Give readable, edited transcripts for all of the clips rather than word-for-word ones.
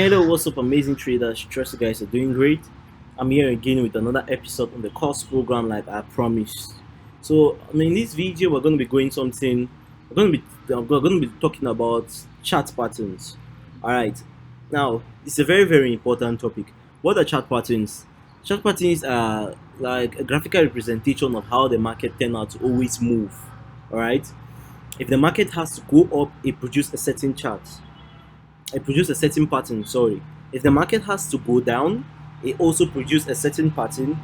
Hello, what's up, amazing traders? Trust you guys are doing great. I'm here again with another episode on the course program, like I promised. In this video, we're going to be going something. We're going to be talking about chart patterns. All right. Now, it's a very, very important topic. What are chart patterns? Chart patterns are like a graphical representation of how the market turn out to always move. All right. If the market has to go up, it produces a certain chart. It produces a certain pattern. Sorry. If the market has to go down, it also produces a certain pattern.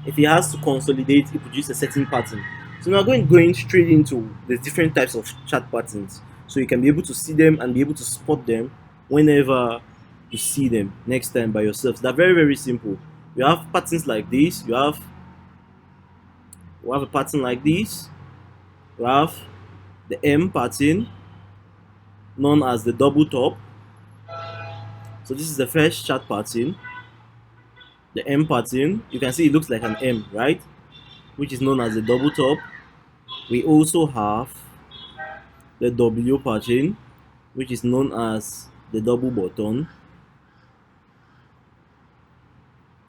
If it has to consolidate, it produces a certain pattern. So now going straight into the different types of chart patterns, so you can be able to see them and be able to spot them whenever you see them next time by yourself. They're very, very simple. You have patterns like this. You have a pattern like this. You have the M pattern, known as the double top. So this is the first chart pattern. The M pattern, you can see it looks like an M, right? Which is known as the double top. We also have the W pattern, which is known as the double bottom.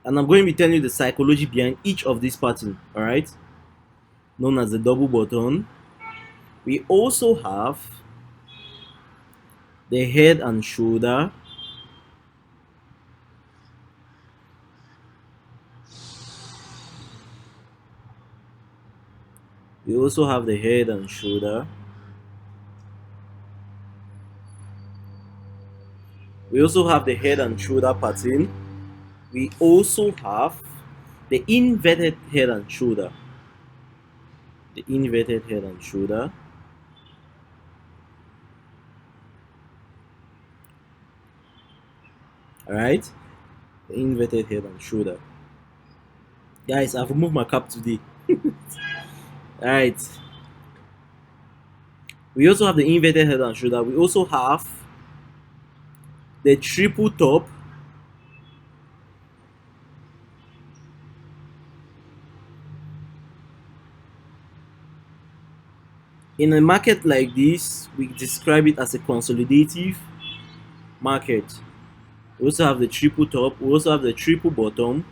And I'm going to be telling you the psychology behind each of these patterns, all right? Known as the double bottom. We also have the head and shoulder. We also have the head and shoulder. We also have the head and shoulder pattern. We also have the inverted head and shoulder. The inverted head and shoulder. All right, the inverted head and shoulder. Guys, I've removed my cap today. All right. We also have the inverted head and shoulder. We also have the triple top. In a market like this, we describe it as a consolidative market. We also have the triple top. We also have the triple bottom.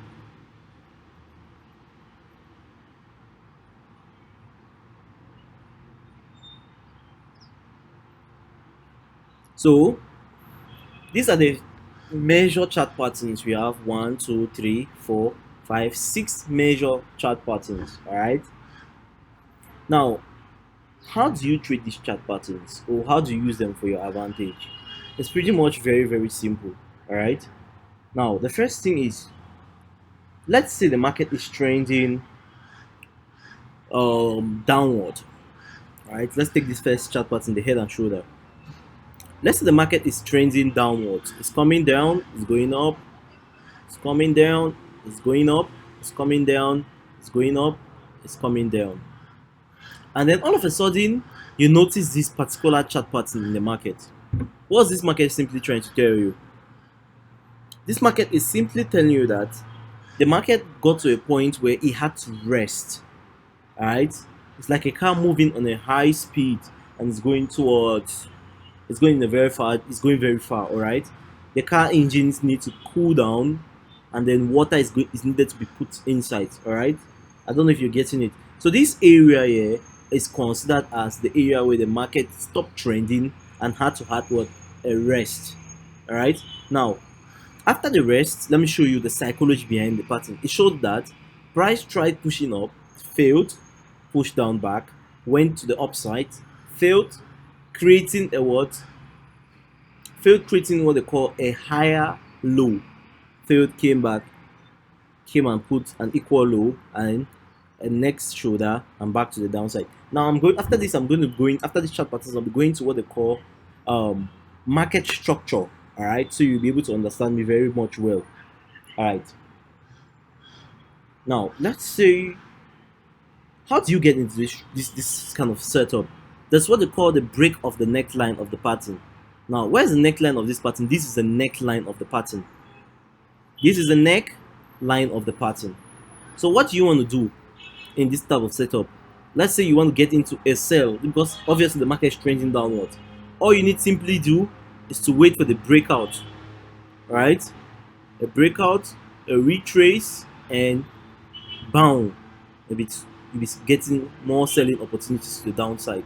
So these are the major chart patterns. We have 1, 2, 3, 4, 5, 6 major chart patterns. All right. Now, how do you trade these chart patterns, or how do you use them for your advantage? It's pretty much very, very simple. All right. Now, the first thing is, let's say the market is trending downward. All right. Let's take this first chart pattern, the head and shoulder. Let's say the market is trending downwards. It's coming down, it's going up, it's coming down, it's going up, it's coming down, it's going up, it's coming down. And then all of a sudden, you notice this particular chart pattern in the market. What's this market simply trying to tell you? This market is simply telling you that the market got to a point where it had to rest. All right, it's like a car moving on a high speed and it's going towards. It's going very far. It's going very far. All right, the car engines need to cool down, and then water is needed to be put inside. All right, I don't know if you're getting it. So this area here is considered as the area where the market stopped trending and had to have what, a rest. All right, now after the rest, let me show you the psychology behind the pattern. It showed that price tried pushing up, failed, pushed down back, went to the upside, failed, creating a what? Failed, creating what they call a higher low. Failed, came back, came and put an equal low and a next shoulder and back to the downside. Now I'm going after this. I'm going to going after this chart patterns. I'll be going to what they call market structure. All right, so you'll be able to understand me very much well. All right. Now let's say, how do you get into this kind of setup? That's what they call the break of the neckline of the pattern. Now, where's the neckline of this pattern? This is the neckline of the pattern. This is the neckline of the pattern. So what do you want to do in this type of setup? Let's say you want to get into a sell because obviously the market is trending downward. All you need simply do is to wait for the breakout right? A breakout, a retrace, and bound. Maybe it's getting more selling opportunities to the downside.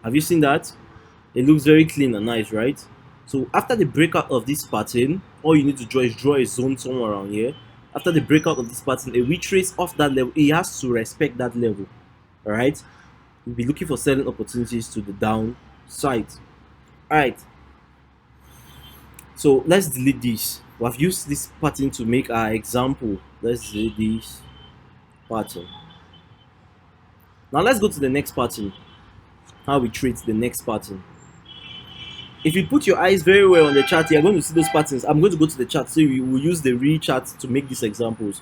Have you seen that? It looks very clean and nice, right? So after the breakout of this pattern, all you need to draw a zone somewhere around here. After the breakout of this pattern, a retrace off that level, it has to respect that level. All right, we'll be looking for selling opportunities to the downside. All right, so let's delete this. We have used this pattern to make our example. Let's delete this pattern. Now let's go to the next pattern. How we treat the next pattern. If you put your eyes very well on the chart, you're going to see those patterns. I'm going to go to the chart, so we will use the real chart to make these examples.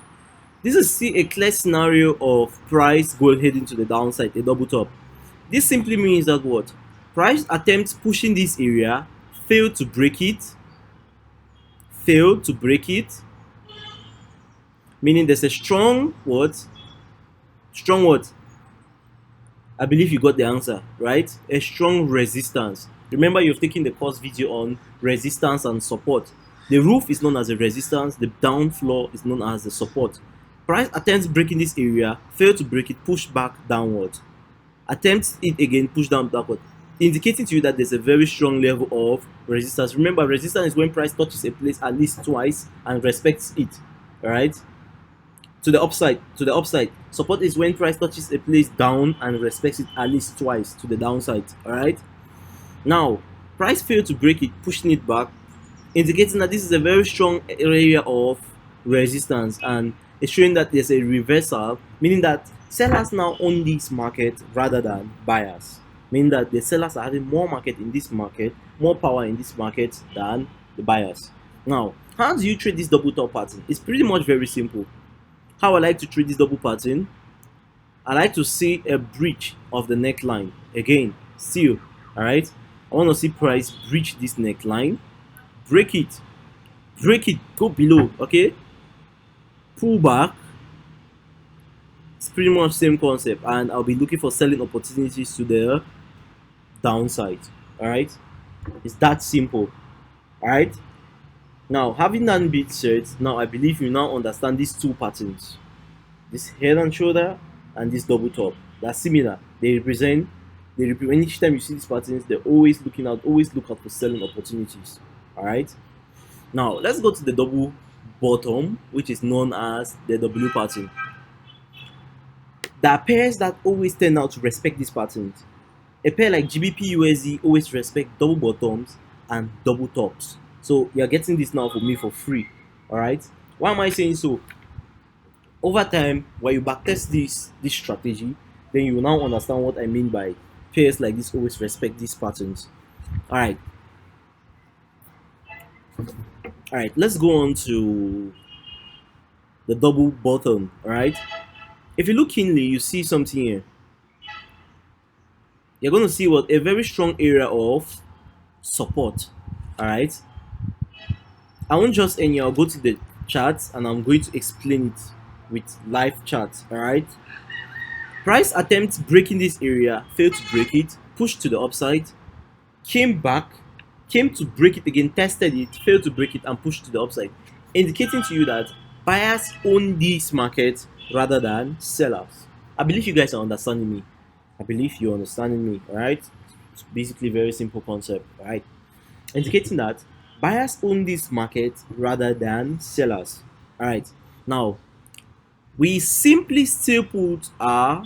This is see a clear scenario of price going heading to the downside, a double top. This simply means that what? Price attempts pushing this area, failed to break it, meaning there's a strong what? Strong what? I believe you got the answer, right? A strong resistance. Remember, you've taken the course video on resistance and support. The roof is known as a resistance, the down floor is known as the support. Price attempts breaking this area, fail to break it, push back downward. Attempts it again, push down backward, indicating to you that there's a very strong level of resistance. Remember, resistance is when price touches a place at least twice and respects it. All right. To the upside, support is when price touches a place down and respects it at least twice to the downside. All right. Now, price failed to break it, pushing it back, indicating that this is a very strong area of resistance, and it's showing that there's a reversal, meaning that sellers now own this market rather than buyers, meaning that the sellers are having more market in this market, more power in this market than the buyers. Now, how do you trade this double top pattern? It's pretty much very simple. How I like to trade this double pattern, I like to see a breach of the neckline. Again, still, all right. I want to see price breach this neckline, break it, go below, okay, pull back. It's pretty much same concept, and I'll be looking for selling opportunities to the downside. All right, it's that simple. All right. Now, having that bit said, now I believe you now understand these two patterns, this head and shoulder and this double top. They're similar. They represent each time you see these patterns, they're always looking out, always look out for selling opportunities. All right. Now let's go to the double bottom, which is known as the W pattern. There are pairs that always turn out to respect these patterns. A pair like GBP USD always respect double bottoms and double tops. So you're getting this now for me for free. All right. Why am I saying so? Over time, when you backtest this strategy, then you will now understand what I mean by pairs like this always respect these patterns. All right. Let's go on to the double bottom. All right. If you look keenly, you see something here. You're going to see what a very strong area of support. All right. I won't just end here. I'll go to the charts and I'm going to explain it with live charts. All right. Price attempts breaking this area, failed to break it, pushed to the upside, came back, came to break it again, tested it, failed to break it, and pushed to the upside, indicating to you that buyers own this market rather than sellers. I believe you guys are understanding me. All right. It's basically a very simple concept. All right. Indicating that buyers own this market rather than sellers. All right. Now, we simply still put our